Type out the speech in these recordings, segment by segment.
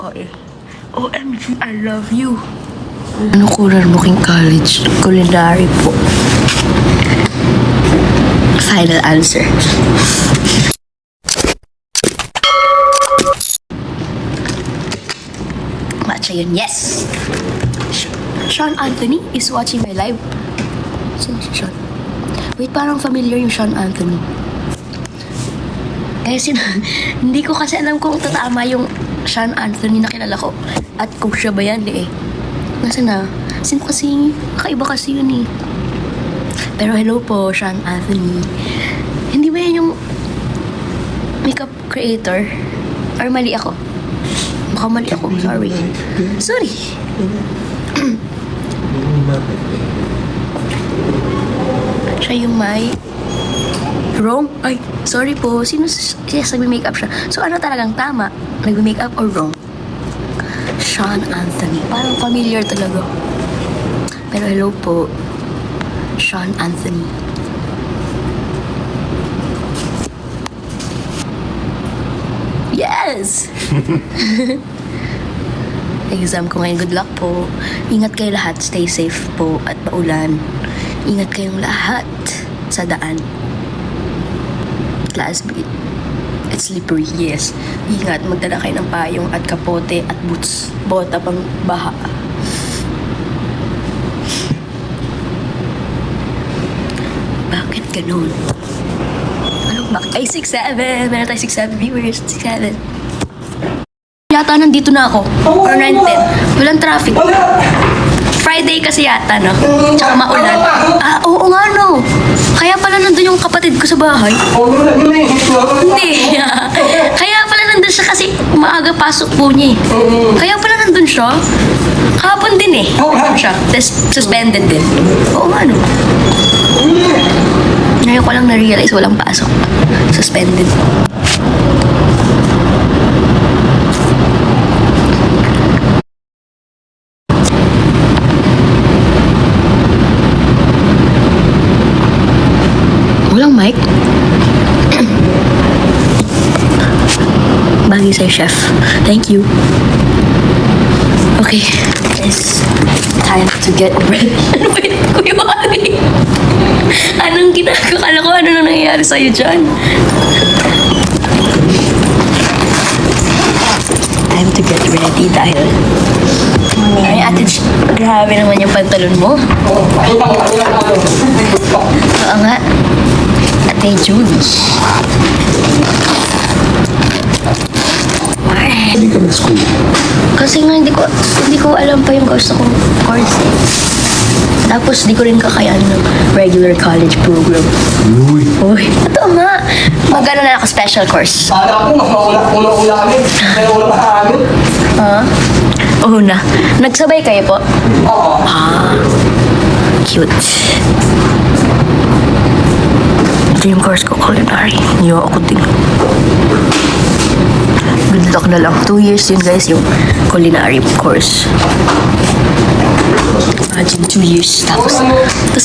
Okay. OMG, I love you. Ano kuran mo king college? Culinary po. Final answer. Matcha yun, yes! Sean Anthony is watching my live. Sino si Sean? Wait, parang familiar yung Sean Anthony. Kasi hindi ko kasi alam kung tatama yung Sean Anthony na kilala ko. At kung siya ba yan eh. Nasaan na? Sino kasi? Kakaiba kasi yun eh. Pero hello po, Sean Anthony. Hindi ba yan yung makeup creator? Or mali ako? Baka mali ako. Sorry. Sorry. Siya yung may wrong? Ay, sorry po. Sino nagme-makeup siya? So ano talagang tama? Nagme-makeup or wrong? Sean Anthony. Parang familiar talaga. Pero hello po, Sean Anthony. Yes! Exam ko ngayon. Good luck po. Ingat kayo lahat. Stay safe po at paulan. Ingat kayong lahat sa daan. Class B. It's slippery, yes. Ingat, magdala kayo ng payong at kapote at boots. Bota pang baha. Bakit ganun? Anong bakit? Ay, 6'7". Meron tayo 6'7 viewers. 6'7". Yata nandito na ako. Or 9:10. Walang traffic. Friday kasi yata, no? Tsaka maulan. Ah, oo nga, no. Kaya pala nandun yung kapatid ko sa bahay. Hindi. Kaya pala nandun siya kasi maaga pasok po niya eh. Kaya pala nandun siya. Kahapon din eh. Nandun siya. Suspended din. Oo nga, no. Ngayon ko lang na-realize walang pasok. Suspended. Walang mic? Bagay sa'yo, chef. Thank you. Okay. It's time to get ready. Ano ba yun, Kuya Wally? Anong ginagawa ko? Ano na nangyayari sa'yo dyan? Time to get ready dahil... Ay, ate, grabe naman yung pantalon mo. Oo nga. Ate Julie. Hindi ka mag-school. Kasi nga hindi ko alam pa yung gusto kong course eh. Tapos di ko rin kakayanan ng regular college program. Uy. Uy, ito nga. Magano na ako special course. Akala ko, mas maula kami. Kaya wala pa kami. Ha? Oo na. Nagsabay kayo po? Oo. Ah, cute. Ito yung course ko, culinary. Niyo ako din. Good luck na lang. 2 years yun guys, yung culinary course. Imagine 2 years. Tapos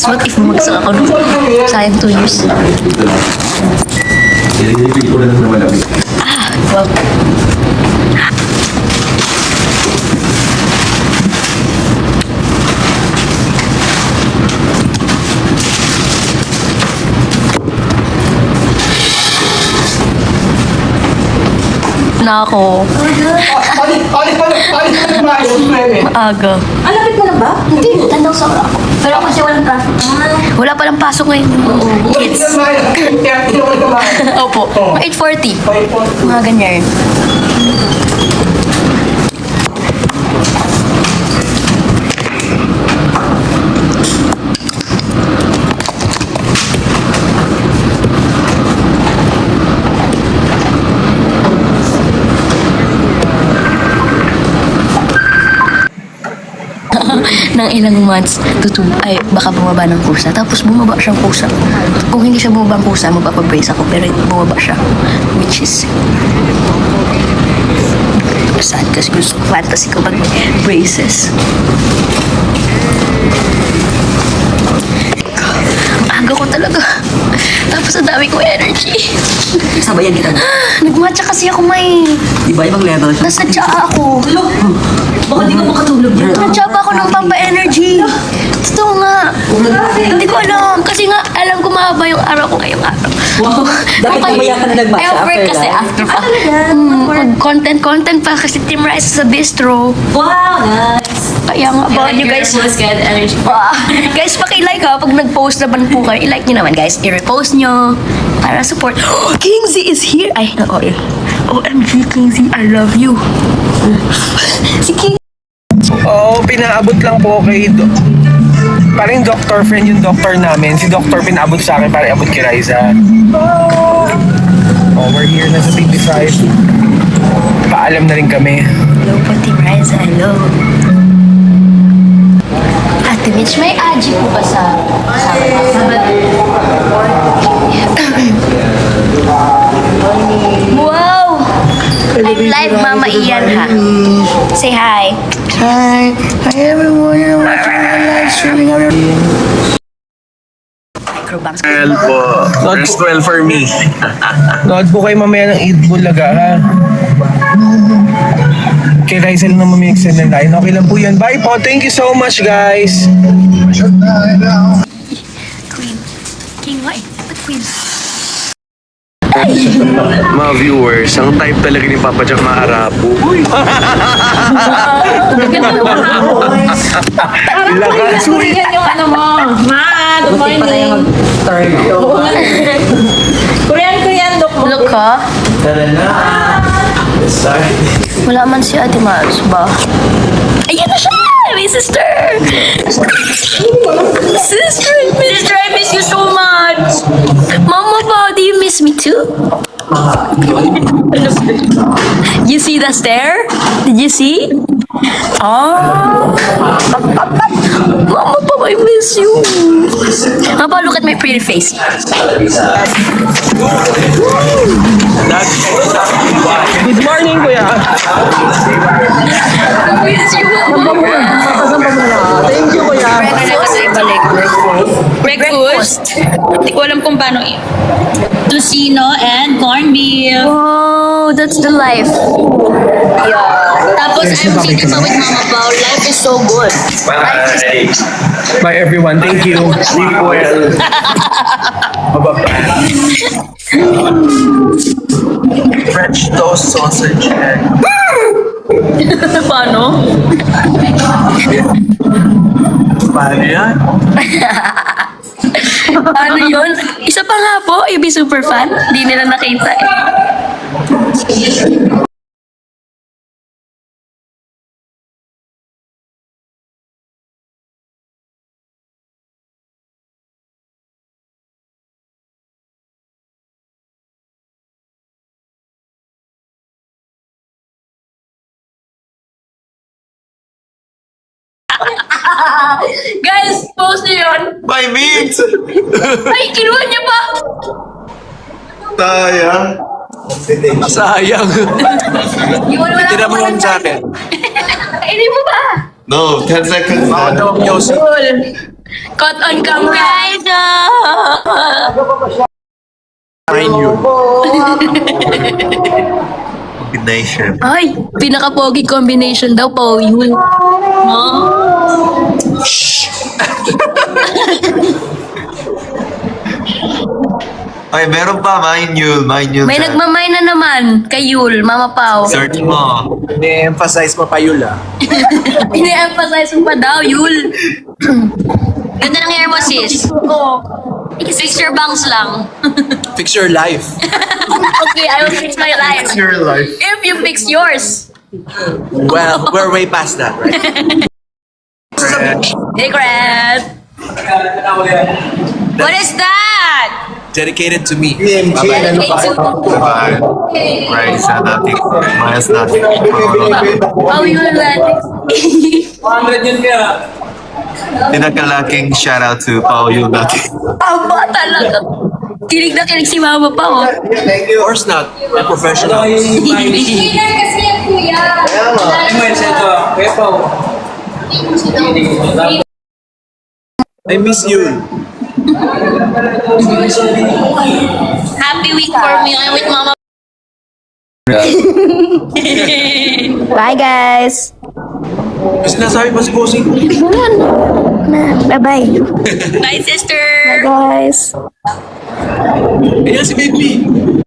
what if bumagsak ako nung sayang 2 years? Ililipid ko na ng malamig. Ah, well. Na ako. Maaga. Ah, lapit mo na ba? Hindi, tandang sa ako. Pero kasi walang traffic. Wala palang pasok ngayon. Kids. Opo. 8:40. Mga ganyan. Ng ilang months, ay baka bumaba ng kusa. Tapos bumaba siyang kusa. Kung hindi siya bumaba ang kusa, magpapabrace ako. Pero bumaba siya. Which is sad kasi gusto fantasy ko mag-braces. Aga ko talaga. Tapos ang dami kong energy. Sabayan kita. Nagmatcha kasi ako may... Iba ibang level siya. Nasa tsaa ako. Baka di ka makatulog yan. Nagtsa pa ako ng pampa-energy. Totoo nga. Hindi ko alam. Kasi nga, alam ko mahaba yung araw ko ngayong araw. Wow. Dapat mamaya ka na nagmatcha I work after kasi that. after pa. Content pa kasi Team Rice sa bistro. Wow, nice. Kaya nga ba nyo guys? get energy. Guys, paki-like ha. Pag nag-post naman po kayo, i-like nyo naman guys. I-repost nyo. Para support. King Z is here. Ay, no, OMG, King Z, I love you. Si King. Oo, pinaabot lang po kay parang doctor friend yung doctor namin. Si doctor pinaabot sa akin para abot kay Riza. Oh, we're here na sa TV5. Paalam na rin kami. Hello po, Team Rice. Hello. Ate Mitch, may aji po ba sa Wow! I'm live, Mama Ian, ha? Say hi. Hi. Hi, everyone. I'm watching my live streaming. Microbanks. 12 po. There's 12 for me. Nood po kayo mamaya ng Eid Bulaga, ha? Kay Rizel na mamimixin ng line. Okay lang po yan. Bye po. Thank you so much, guys. Queen. King, why? Ba't Queen? Mga viewers, ang type talaga ni Papa Jack maarapo. Lakas. Yan yung ano mo. Ma, good Buti pa tayo morning. mag-turn. Korean, Dok mo. Look, ha? Tara na. Let's start. Wala man si Ate Mars ba? Ayan na siya! My sister! Sister, I miss you so much! Mama ba, do you miss me too? You see the stare? Did you see? Oh! Mama pa, I miss you! Mama, look at my pretty face. Good morning, kuya. I miss you, Mama! Thank you, kuya. Breakfast. Hindi ko alam kung paano eh. Tocino and corned beef. Wow, that's the life. Tapos I'm sitting pa with Mama Pao. Life is so good. Bye! Bye, everyone. Thank you. Sleep well. French toast sausage egg. Paano? Paano yan? Ano yun? Isa pa nga po, AB super fan. Hindi nila nakita eh. Guys, post niyo yun. My meat! Ay, kinuha niya pa. Sayang. Sayang. Yun, wala Tira mo lang sa akin. Kainin mo ba? No, 10 seconds na. Caught on camera. Mine yun. Combination. Ay, pinaka-pogi combination daw po. Yun. Ay, meron pa. Mine yun. May nagmamay na naman kay Yul, Mama Pao. Search mo. I-emphasize mo pa yun ah. Ini-emphasize mo pa daw, Yul. Ganda ng hair mo, sis. Oo. Fix your bangs lang. Fix your life. Okay, I will fix my life. Your life. If you fix yours. Well, we're way past that, right? Secret. What is that? Dedicated to me. Dedicate to Right, sa natin. Mayas natin. Pao Yul natin. Pinakalaking shoutout to Pao Yun natin. Aba talaga. Kilig na kilig si Mama Pao. Of course not. We're professionals. Kasi yan, kuya. I miss you. Happy week for me. I'm with Mama. Bye, guys. Kasi nasabi pa si Bossing. Bye-bye. Bye, sister. Guys. Ayan si Baby.